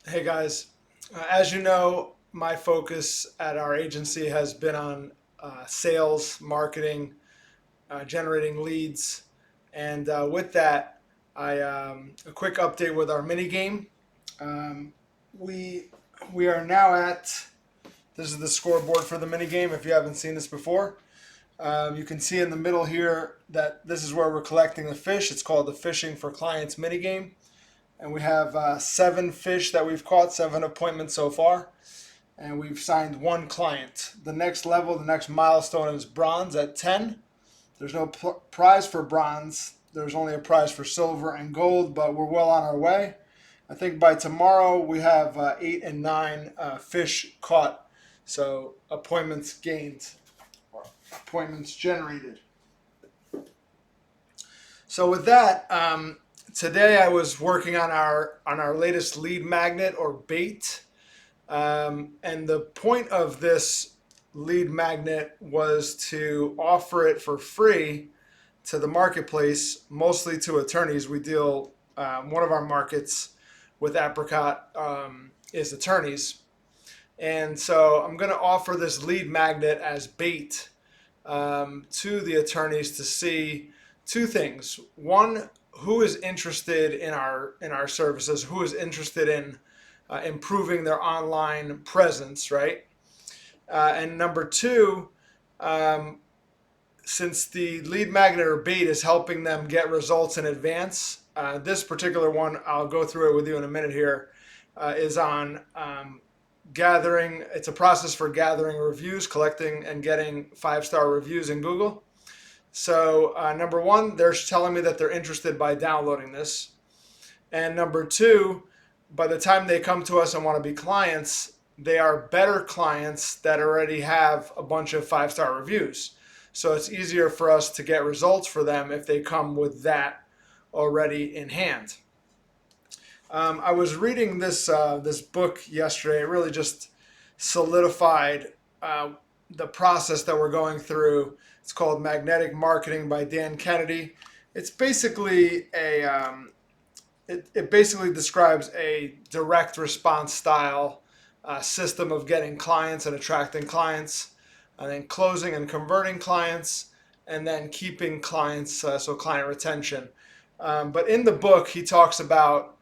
Hey guys, as you know, my focus at our agency has been on sales, marketing, generating leads, and with that, a quick update with our mini game. Um, we we are now at this is the scoreboard for the mini game. If you haven't seen this before, you can see in the middle here that this is where we're collecting the fish. It's called the Fishing for Clients mini game, and we have 7 fish that we've caught, 7 appointments so far, and we've signed 1 client. The next level, the next milestone is bronze at 10. There's no prize for bronze. There's only a prize for silver and gold, but we're well on our way. I think by tomorrow we have 8 and 9 fish caught. So appointments gained or appointments generated. So with that, today I was working on our latest lead magnet or bait, and the point of this lead magnet was to offer it for free to the marketplace, mostly to attorneys. We deal one of our markets with Apricot is attorneys, and so I'm going to offer this lead magnet as bait to the attorneys to see 2 things. One, who is interested in our services? Who is interested in improving their online presence, right? And number 2, um, since the lead magnet or bait is helping them get results in advance, this particular one, I'll go through it with you in a minute here, is on gathering. It's a process for gathering reviews, collecting and getting 5-star reviews in Google. So number 1, they're telling me that they're interested by downloading this. And number 2, by the time they come to us and want to be clients, they are better clients that already have a bunch of 5-star reviews. So it's easier for us to get results for them if they come with that already in hand. I was reading this book yesterday. It really just solidified the process that we're going through. It's called Magnetic Marketing by Dan Kennedy. It's basically it basically describes a direct response style system of getting clients and attracting clients, and then closing and converting clients, and then keeping clients, so client retention. But in the book, he talks about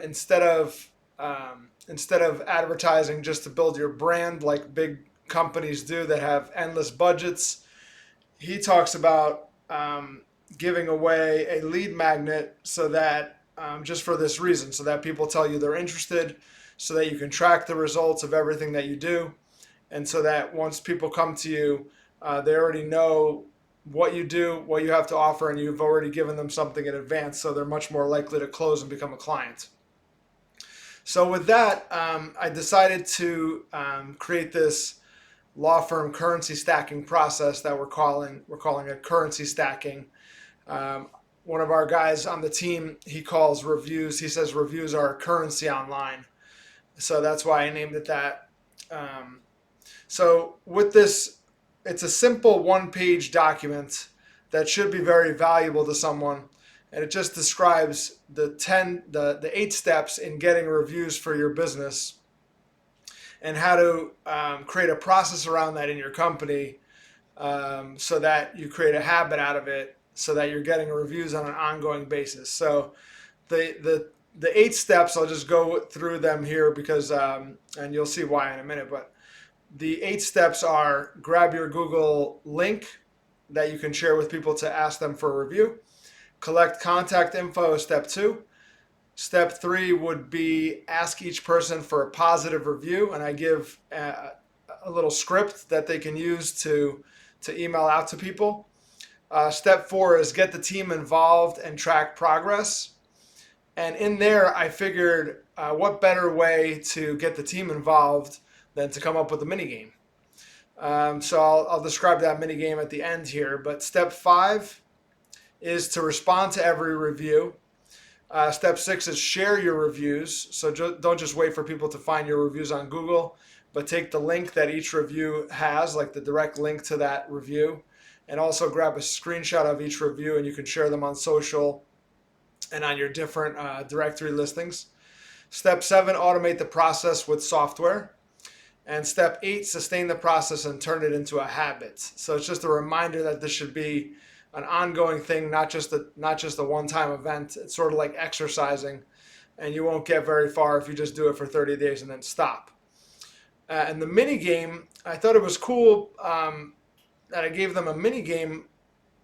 instead of advertising just to build your brand like big companies do that have endless budgets, he talks about giving away a lead magnet so that just for this reason, so that people tell you they're interested, so that you can track the results of everything that you do, and so that once people come to you, they already know what you do, what you have to offer, and you've already given them something in advance, so they're much more likely to close and become a client. So with that, I decided to create this law firm currency stacking process that we're calling it currency stacking. One of our guys on the team, he calls reviews. He says reviews are currency online, so that's why I named it that. So with this, it's a simple 1-page document that should be very valuable to someone, and it just describes the 8 steps in getting reviews for your business, and how to create a process around that in your company, so that you create a habit out of it, so that you're getting reviews on an ongoing basis. So the 8 steps, I'll just go through them here because and you'll see why in a minute. But the 8 steps are: grab your Google link that you can share with people to ask them for a review. Collect contact info is step 2. Step 3 would be ask each person for a positive review, and I give a little script that they can use to email out to people. Step 4 is get the team involved and track progress. And in there, I figured what better way to get the team involved than to come up with a mini game. So I'll describe that mini game at the end here. But step 5 is to respond to every review. Step 6 is share your reviews. So don't just wait for people to find your reviews on Google, but take the link that each review has, like the direct link to that review, and also grab a screenshot of each review, and you can share them on social and on your different directory listings. Step 7, automate the process with software. And step 8, sustain the process and turn it into a habit. So it's just a reminder that this should be an ongoing thing, not just a one-time event. It's sort of like exercising, and you won't get very far if you just do it for 30 days and then stop. And the mini game, I thought it was cool that I gave them a mini game,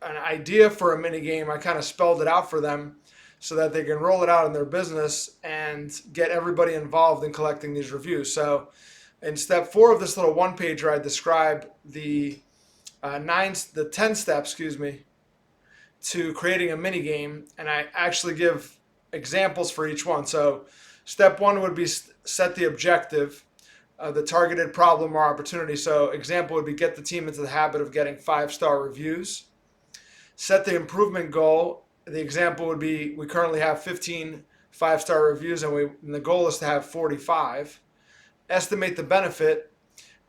an idea for a mini game. I kind of spelled it out for them so that they can roll it out in their business and get everybody involved in collecting these reviews. So in step 4 of this little one pager, I describe the 10 steps, to creating a mini game, and I actually give examples for each one. So step 1 would be set the objective, the targeted problem or opportunity. So example would be get the team into the habit of getting 5-star reviews. Set the improvement goal. The example would be we currently have 15 5-star reviews, and the goal is to have 45. Estimate the benefit.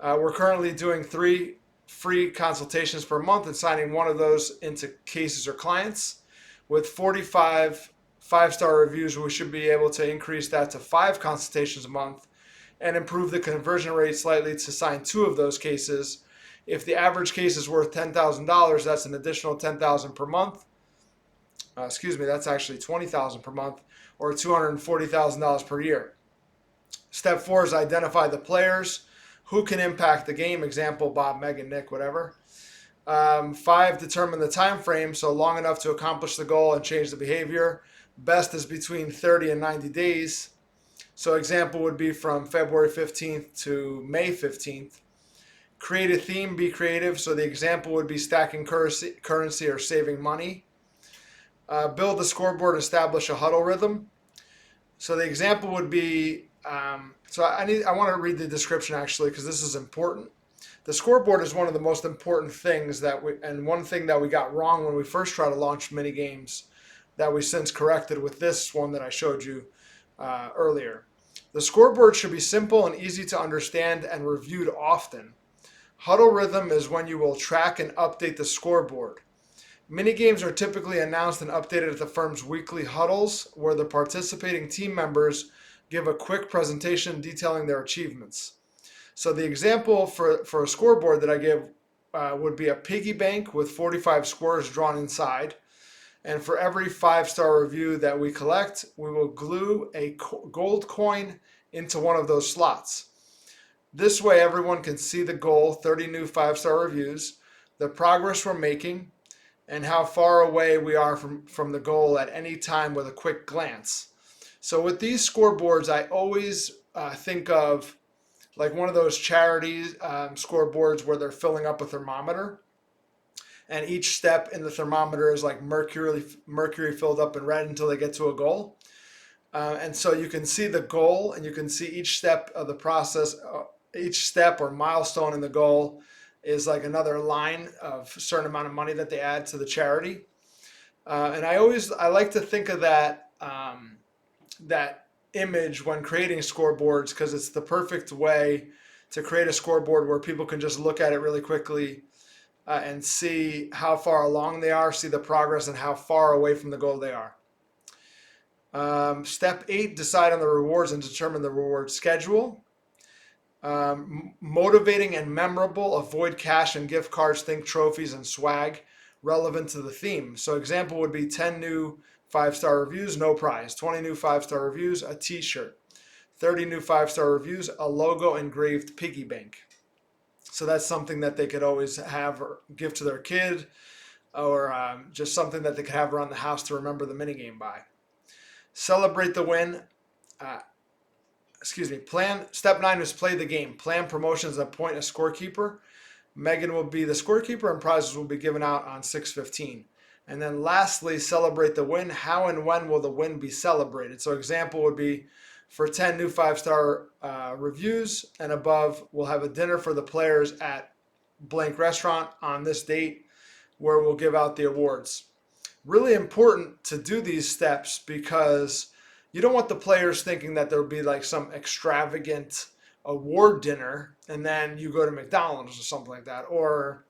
We're currently doing 3 free consultations per month and signing one of those into cases or clients. With 45 5-star reviews, we should be able to increase that to 5 consultations a month and improve the conversion rate slightly to sign 2 of those cases. If the average case is worth $10,000, that's an additional $10,000 per month. That's actually $20,000 per month, or $240,000 per year. Step 4 is identify the players who can impact the game. Example, Bob, Megan, Nick, whatever. 5, determine the time frame, so long enough to accomplish the goal and change the behavior. Best is between 30 and 90 days. So example would be from February 15th to May 15th. Create a theme, be creative. So the example would be stacking currency or saving money. Build the scoreboard, establish a huddle rhythm. So the example would be, I want to read the description actually because this is important. The scoreboard is one of the most important things and one thing that we got wrong when we first tried to launch mini games that we since corrected with this one that I showed you earlier. The scoreboard should be simple and easy to understand and reviewed often. Huddle rhythm is when you will track and update the scoreboard. Mini games are typically announced and updated at the firm's weekly huddles, where the participating team members give a quick presentation detailing their achievements. So the example for a scoreboard that I give would be a piggy bank with 45 squares drawn inside. And for every 5-star review that we collect, we will glue a gold coin into one of those slots. This way, everyone can see the goal, 30 new 5-star reviews, the progress we're making, and how far away we are from the goal at any time with a quick glance. So with these scoreboards, I always think of like one of those charity scoreboards where they're filling up a thermometer. And each step in the thermometer is like mercury filled up in red until they get to a goal. And so you can see the goal and you can see each step of the process, each step or milestone in the goal is like another line of a certain amount of money that they add to the charity. And I like to think of that image when creating scoreboards because it's the perfect way to create a scoreboard where people can just look at it really quickly and see how far along they are, see the progress, and how far away from the goal they are. Step 8, decide on the rewards and determine the reward schedule. Motivating and memorable, avoid cash and gift cards, think trophies and swag relevant to the theme. So example would be 10 new 5-star reviews, no prize. 20 new 5-star reviews, a t-shirt. 30 new 5-star reviews, a logo engraved piggy bank. So that's something that they could always have or give to their kid, or just something that they could have around the house to remember the minigame by. Celebrate the win. Step 9 is play the game. Plan promotions and appoint a scorekeeper. Megan will be the scorekeeper and prizes will be given out on 6/15. And then lastly, celebrate the win. How and when will the win be celebrated? So example would be for 10 new 5-star reviews and above, we'll have a dinner for the players at blank restaurant on this date where we'll give out the awards. Really important to do these steps because you don't want the players thinking that there'll be like some extravagant award dinner and then you go to McDonald's or something like that, or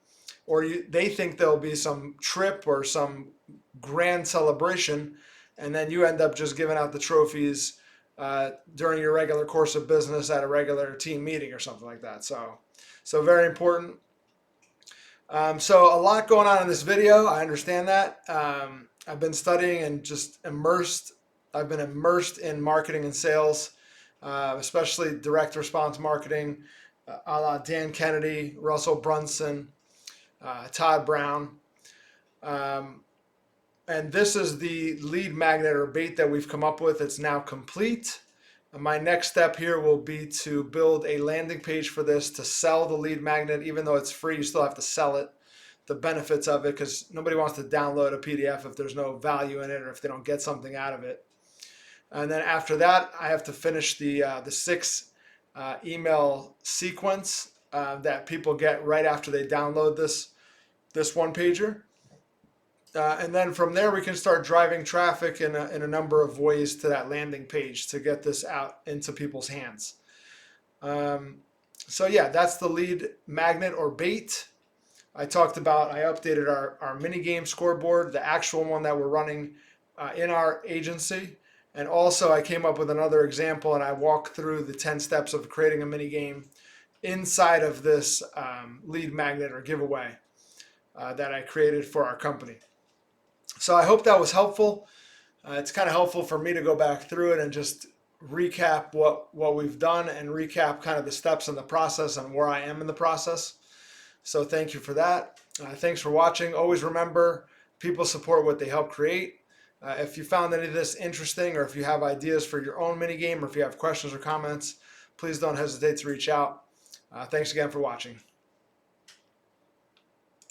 they think there'll be some trip or some grand celebration and then you end up just giving out the trophies during your regular course of business at a regular team meeting or something like that. So very important. So a lot going on in this video. I understand that. I've been studying and just immersed. I've been immersed in marketing and sales, especially direct response marketing, a la Dan Kennedy, Russell Brunson, Todd Brown. And this is the lead magnet or bait that we've come up with. It's now complete. My next step here will be to build a landing page for this to sell the lead magnet. Even though it's free, you still have to sell it, the benefits of it, because nobody wants to download a PDF if there's no value in it or if they don't get something out of it. And then after that, I have to finish the 6 email sequence that people get right after they download this one pager. And then from there, we can start driving traffic in a number of ways to that landing page to get this out into people's hands. So yeah, that's the lead magnet or bait. I updated our mini game scoreboard, the actual one that we're running in our agency. And also I came up with another example, and I walked through the 10 steps of creating a mini game inside of this lead magnet or giveaway that I created for our company. So I hope that was helpful. It's kind of helpful for me to go back through it and just recap what we've done and recap kind of the steps in the process and where I am in the process. So thank you for that. Thanks for watching. Always remember, people support what they help create. If you found any of this interesting, or if you have ideas for your own mini game, or if you have questions or comments, please don't hesitate to reach out. Thanks again for watching.